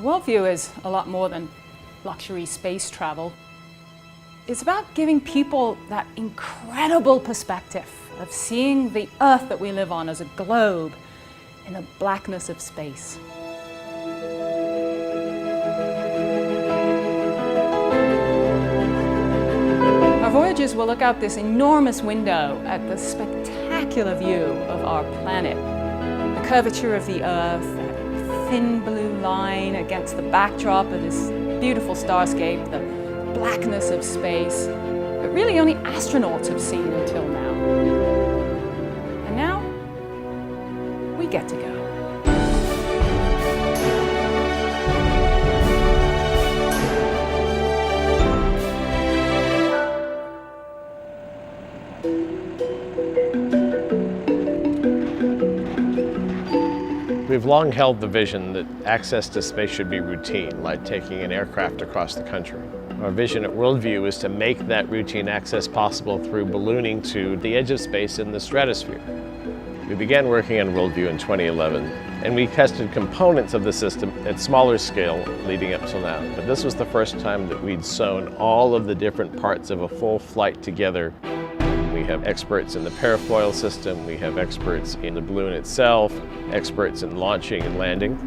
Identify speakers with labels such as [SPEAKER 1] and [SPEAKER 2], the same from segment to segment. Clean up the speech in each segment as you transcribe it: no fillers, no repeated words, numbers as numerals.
[SPEAKER 1] Worldview is a lot more than luxury space travel. It's about giving people that incredible perspective of seeing the Earth that we live on as a globe in the blackness of space. Our voyages will look out this enormous window at the spectacular view of our planet, the curvature of the Earth, that thin blue line against the backdrop of this beautiful starscape, the blackness of space that really only astronauts have seen until now. And now, we get to go.
[SPEAKER 2] We've long held the vision that access to space should be routine, like taking an aircraft across the country. Our vision at Worldview is to make that routine access possible through ballooning to the edge of space in the stratosphere. We began working on Worldview in 2011, and we tested components of the system at smaller scale leading up till now. But this was the first time that we'd sewn all of the different parts of a full flight together. We have experts in the parafoil system, we have experts in the balloon itself, experts in launching and landing.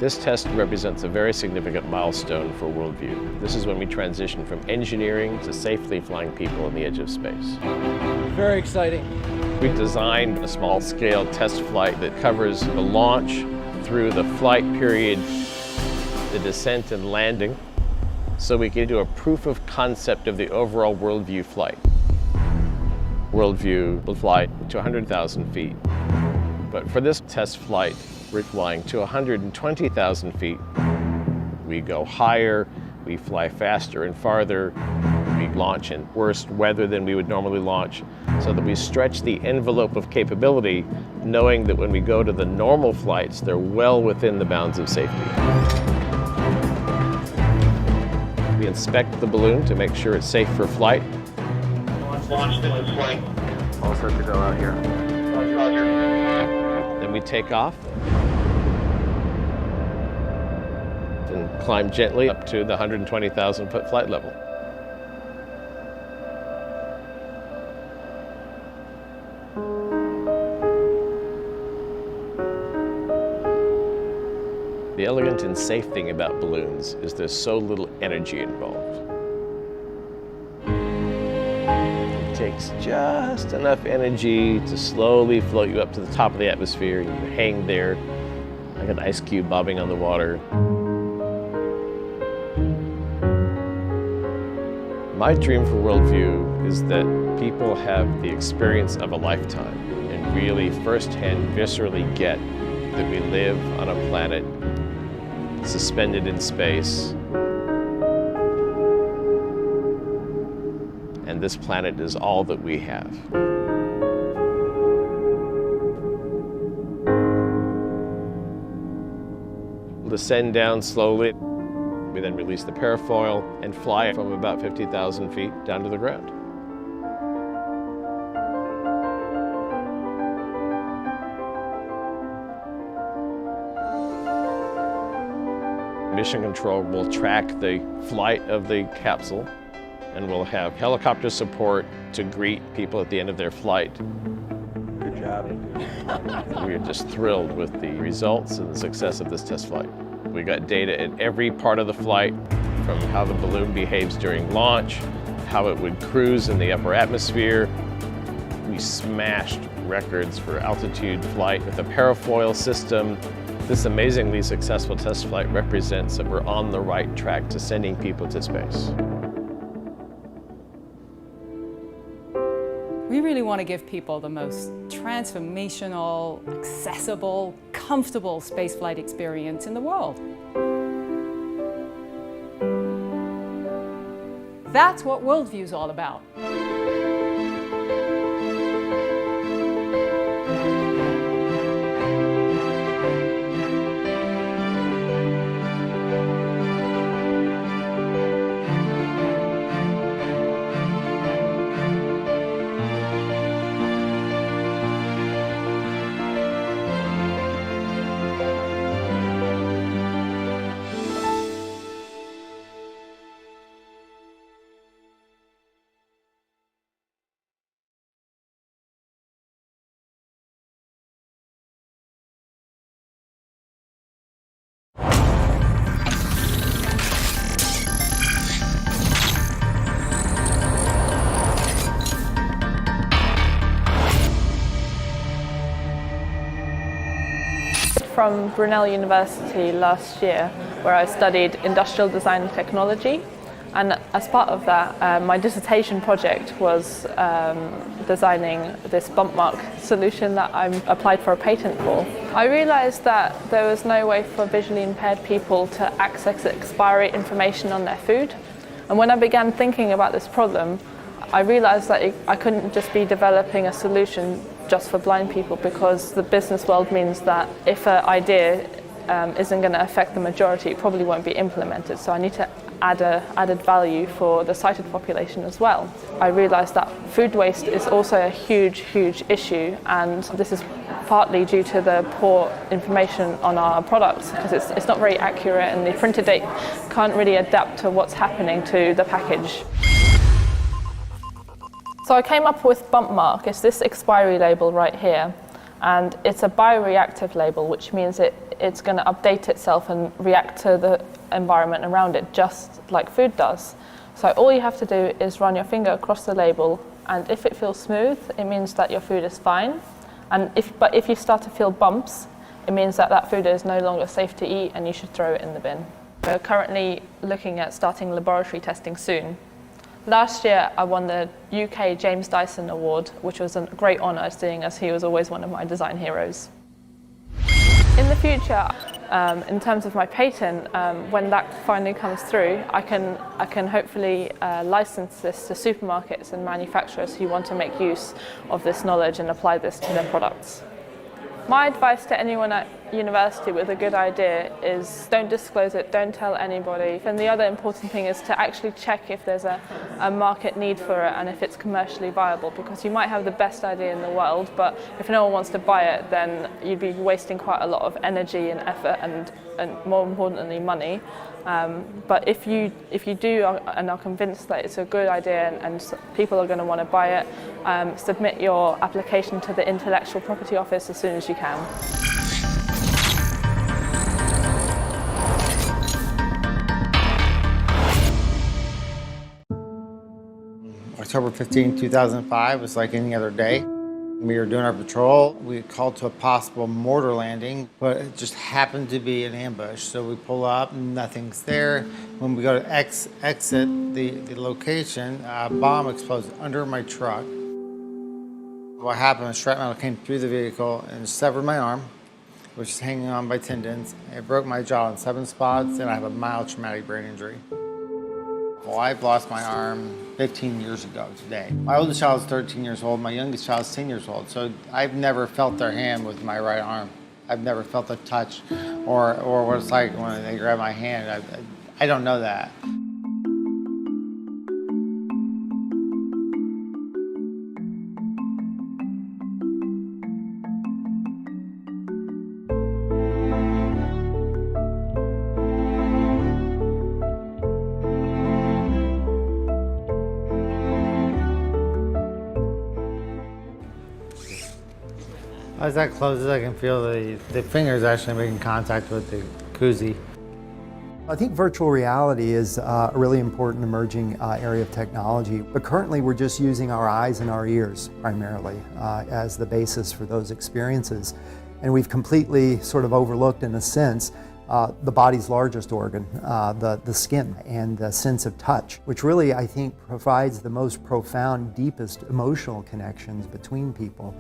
[SPEAKER 2] This test represents a very significant milestone for Worldview. This is when we transition from engineering to safely flying people on the edge of space.
[SPEAKER 3] Very exciting.
[SPEAKER 2] We designed a small-scale test flight that covers the launch through the flight period, the descent and landing, so we can do a proof of concept of the overall Worldview flight. Worldview will fly to 100,000 feet. But for this test flight, we're flying to 120,000 feet. We go higher, we fly faster and farther, we launch in worse weather than we would normally launch, so that we stretch the envelope of capability, knowing that when we go to the normal flights, they're well within the bounds of safety. We inspect the balloon to make sure it's safe for flight.
[SPEAKER 4] Launched in its flight.
[SPEAKER 5] All set to go out here.
[SPEAKER 4] Roger.
[SPEAKER 2] Then we take off and climb gently up to the 120,000 foot flight level. The elegant and safe thing about balloons is there's so little energy involved. It takes just enough energy to slowly float you up to the top of the atmosphere, and you hang there like an ice cube bobbing on the water. My dream for Worldview is that people have the experience of a lifetime and really firsthand, viscerally get that we live on a planet suspended in space, and this planet is all that we have. We'll descend down slowly. We then release the parafoil and fly from about 50,000 feet down to the ground. Mission Control will track the flight of the capsule, and we'll have helicopter support to greet people at the end of their flight.
[SPEAKER 5] Good job.
[SPEAKER 2] We are just thrilled with the results and the success of this test flight. We got data at every part of the flight, from how the balloon behaves during launch, how it would cruise in the upper atmosphere. We smashed records for altitude flight with the parafoil system. This amazingly successful test flight represents that we're on the right track to sending people to space.
[SPEAKER 1] We really want to give people the most transformational, accessible, comfortable spaceflight experience in the world. That's what Worldview's all about.
[SPEAKER 6] from Brunel University last year, where I studied industrial design and technology. And as part of that, my dissertation project was designing this bump mark solution that I applied for a patent for. I realised that there was no way for visually impaired people to access expiry information on their food. And when I began thinking about this problem, I realised that I couldn't just be developing a solution just for blind people, because the business world means that if an idea isn't going to affect the majority, it probably won't be implemented. So I need to add added value for the sighted population as well. I realised that food waste is also a huge issue, and this is partly due to the poor information on our products, because it's not very accurate, and the printer date can't really adapt to what's happening to the package. So I came up with Bump Mark. It's this expiry label right here, and it's a bioreactive label, which means it's going to update itself and react to the environment around it, just like food does. So all you have to do is run your finger across the label, and if it feels smooth, it means that your food is fine. And if you start to feel bumps, it means that that food is no longer safe to eat and you should throw it in the bin. We're currently looking at starting laboratory testing soon. Last year, I won the UK James Dyson Award, which was a great honour, seeing as he was always one of my design heroes. In the future, in terms of my patent, when that finally comes through, I can hopefully license this to supermarkets and manufacturers who want to make use of this knowledge and apply this to their products. My advice to anyone at university with a good idea is don't disclose it, don't tell anybody. And the other important thing is to actually check if there's a market need for it and if it's commercially viable, because you might have the best idea in the world, but if no one wants to buy it, then you'd be wasting quite a lot of energy and effort and more importantly, money. But if you do and are convinced that it's a good idea and people are going to want to buy it, submit your application to the Intellectual Property Office as soon as you can.
[SPEAKER 7] October 15, 2005 was like any other day. We were doing our patrol. We called to a possible mortar landing, but it just happened to be an ambush. So we pull up, nothing's there. When we go to exit the location, a bomb exploded under my truck. What happened was shrapnel came through the vehicle and severed my arm, which is hanging on by tendons. It broke my jaw in 7 spots, and I have a mild traumatic brain injury. Well, I've lost my arm 15 years ago today. My oldest child is 13 years old. My youngest child is 10 years old. So I've never felt their hand with my right arm. I've never felt the touch or what it's like when they grab my hand. I don't know that. As that closes, I can feel the fingers actually making contact with the koozie.
[SPEAKER 8] I think virtual reality is a really important emerging area of technology, but currently we're just using our eyes and our ears primarily as the basis for those experiences. And we've completely sort of overlooked, in a sense, the body's largest organ, the skin, and the sense of touch, which really, I think, provides the most profound, deepest emotional connections between people.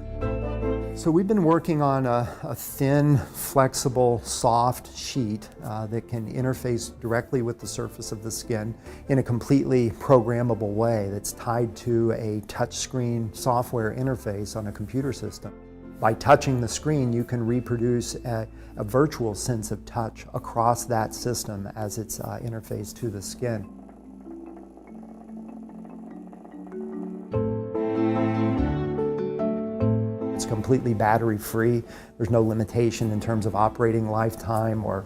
[SPEAKER 8] So we've been working on a thin, flexible, soft sheet that can interface directly with the surface of the skin in a completely programmable way that's tied to a touchscreen software interface on a computer system. By touching the screen, you can reproduce a virtual sense of touch across that system as it's interfaced to the skin. It's completely battery-free. There's no limitation in terms of operating lifetime or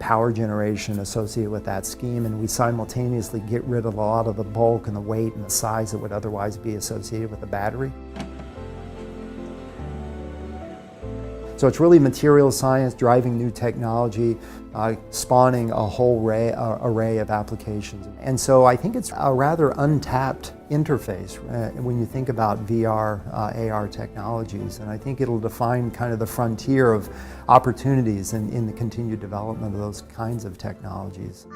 [SPEAKER 8] power generation associated with that scheme, and we simultaneously get rid of a lot of the bulk and the weight and the size that would otherwise be associated with the battery. So So it's really material science driving new technology, spawning a whole array of applications. And so I think it's a rather untapped interface when you think about VR, AR technologies. And I think it'll define kind of the frontier of opportunities in the continued development of those kinds of technologies.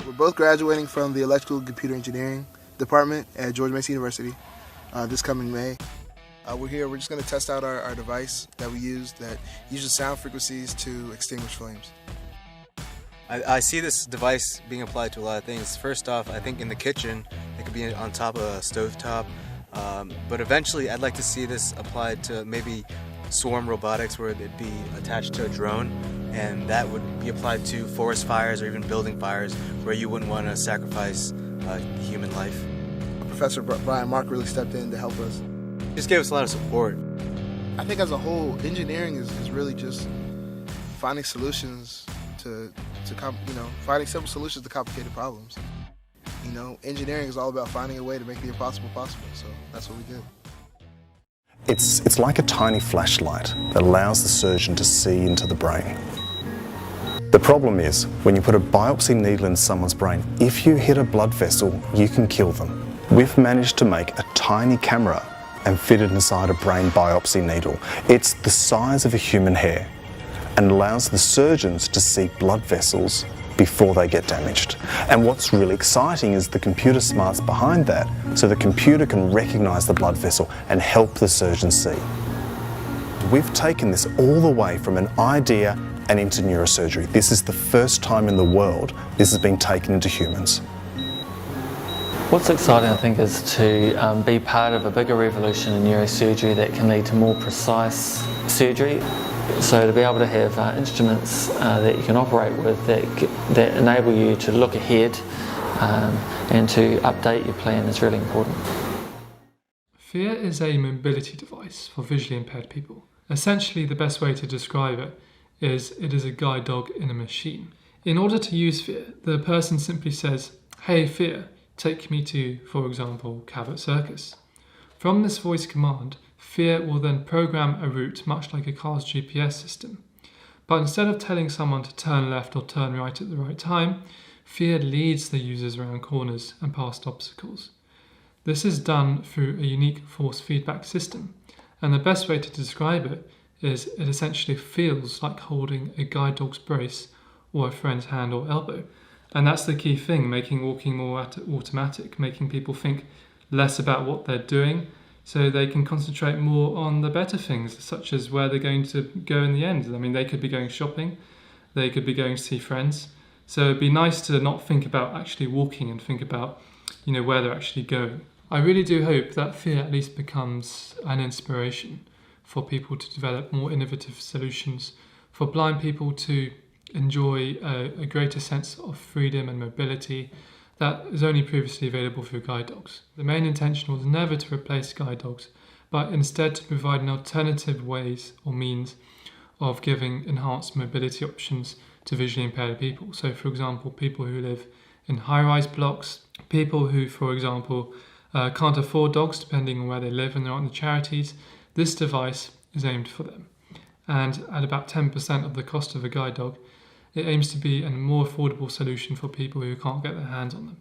[SPEAKER 9] We're both graduating from the Electrical and Computer Engineering department at George Mason University this coming May. We're here, we're just going to test out our device that we use that uses sound frequencies to extinguish flames.
[SPEAKER 10] I see this device being applied to a lot of things. First off, I think in the kitchen, it could be on top of a stovetop, but eventually I'd like to see this applied to maybe swarm robotics where it'd be attached to a drone, and that would be applied to forest fires or even building fires where you wouldn't want to sacrifice human life.
[SPEAKER 9] Professor Brian Mark really stepped in to help us.
[SPEAKER 10] Just gave us a lot of support.
[SPEAKER 9] I think as a whole, engineering is really just finding solutions finding simple solutions to complicated problems. You know, engineering is all about finding a way to make the impossible possible, so that's what we did.
[SPEAKER 11] It's like a tiny flashlight that allows the surgeon to see into the brain. The problem is, when you put a biopsy needle in someone's brain, if you hit a blood vessel, you can kill them. We've managed to make a tiny camera and fit it inside a brain biopsy needle. It's the size of a human hair and allows the surgeons to see blood vessels before they get damaged. And what's really exciting is the computer smarts behind that, so the computer can recognize the blood vessel and help the surgeon see. We've taken this all the way from an idea and into neurosurgery. This is the first time in the world this has been taken into humans.
[SPEAKER 12] What's exciting, I think, is to be part of a bigger revolution in neurosurgery that can lead to more precise surgery. So to be able to have instruments that you can operate with that enable you to look ahead and to update your plan is really important.
[SPEAKER 13] FEAR is a mobility device for visually impaired people. Essentially, the best way to describe it is a guide dog in a machine. In order to use FEAR, the person simply says, "Hey FEAR, take me to, for example, Cabot Circus." From this voice command, FEAR will then program a route much like a car's GPS system. But instead of telling someone to turn left or turn right at the right time, FEAR leads the users around corners and past obstacles. This is done through a unique force feedback system, and the best way to describe it is it essentially feels like holding a guide dog's brace or a friend's hand or elbow. And that's the key thing, making walking more automatic, making people think less about what they're doing, so they can concentrate more on the better things, such as where they're going to go in the end. I mean, they could be going shopping, they could be going to see friends. So it'd be nice to not think about actually walking and think about, where they're actually going. I really do hope that FEAR at least becomes an inspiration for people to develop more innovative solutions, for blind people to enjoy a greater sense of freedom and mobility that is only previously available through guide dogs. The main intention was never to replace guide dogs, but instead to provide an alternative ways or means of giving enhanced mobility options to visually impaired people. So for example, people who live in high-rise blocks, people who, for example, can't afford dogs depending on where they live and they're on the charities, this device is aimed for them. And at about 10% of the cost of a guide dog, it aims to be a more affordable solution for people who can't get their hands on them.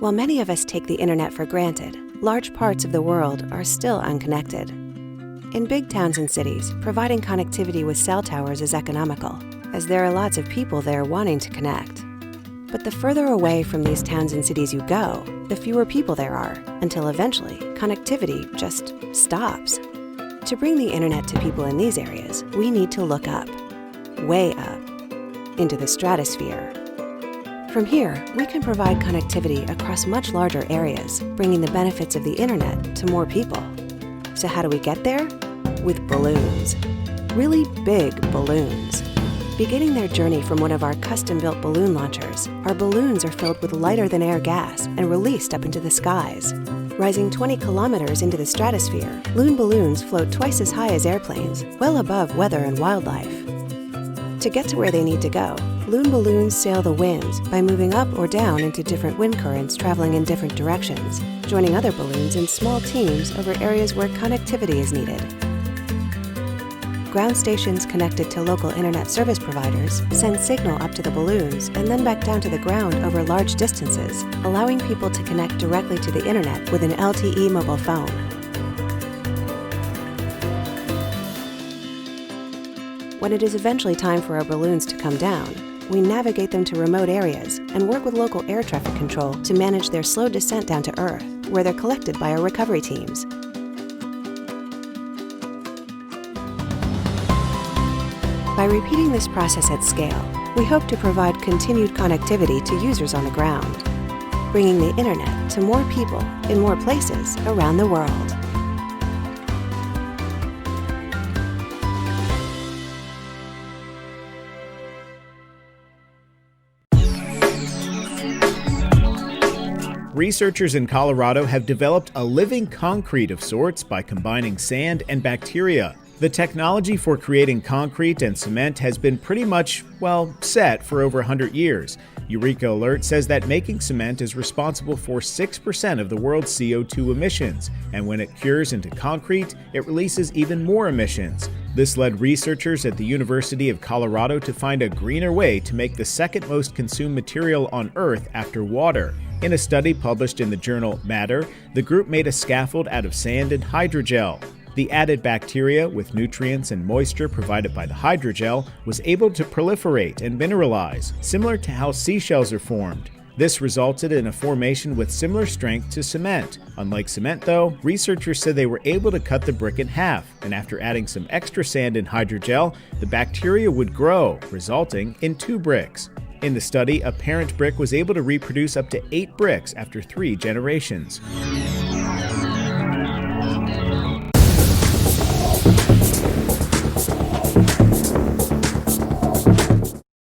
[SPEAKER 14] While many of us take the internet for granted, large parts of the world are still unconnected. In big towns and cities, providing connectivity with cell towers is economical, as there are lots of people there wanting to connect. But the further away from these towns and cities you go, the fewer people there are, until eventually connectivity just stops. To bring the internet to people in these areas, we need to look up, way up, into the stratosphere. From here, we can provide connectivity across much larger areas, bringing the benefits of the internet to more people. So how do we get there? With balloons. Really big balloons. Beginning their journey from one of our custom-built balloon launchers, our balloons are filled with lighter-than-air gas and released up into the skies. Rising 20 kilometers into the stratosphere, loon balloons float twice as high as airplanes, well above weather and wildlife. To get to where they need to go, loon balloons sail the winds by moving up or down into different wind currents traveling in different directions, joining other balloons in small teams over areas where connectivity is needed. Ground stations connected to local internet service providers send signal up to the balloons and then back down to the ground over large distances, allowing people to connect directly to the internet with an LTE mobile phone. When it is eventually time for our balloons to come down, we navigate them to remote areas and work with local air traffic control to manage their slow descent down to Earth, where they're collected by our recovery teams. By repeating this process at scale, we hope to provide continued connectivity to users on the ground, bringing the internet to more people in more places around the world.
[SPEAKER 15] Researchers in Colorado have developed a living concrete of sorts by combining sand and bacteria. The technology for creating concrete and cement has been pretty much, well, set for over 100 years. Eureka Alert says that making cement is responsible for 6% of the world's CO2 emissions, and when it cures into concrete, it releases even more emissions. This led researchers at the University of Colorado to find a greener way to make the second most consumed material on Earth after water. In a study published in the journal Matter, the group made a scaffold out of sand and hydrogel. The added bacteria, with nutrients and moisture provided by the hydrogel, was able to proliferate and mineralize, similar to how seashells are formed. This resulted in a formation with similar strength to cement. Unlike cement, though, researchers said they were able to cut the brick in half, and after adding some extra sand and hydrogel, the bacteria would grow, resulting in 2 bricks. In the study, a parent brick was able to reproduce up to 8 bricks after 3 generations.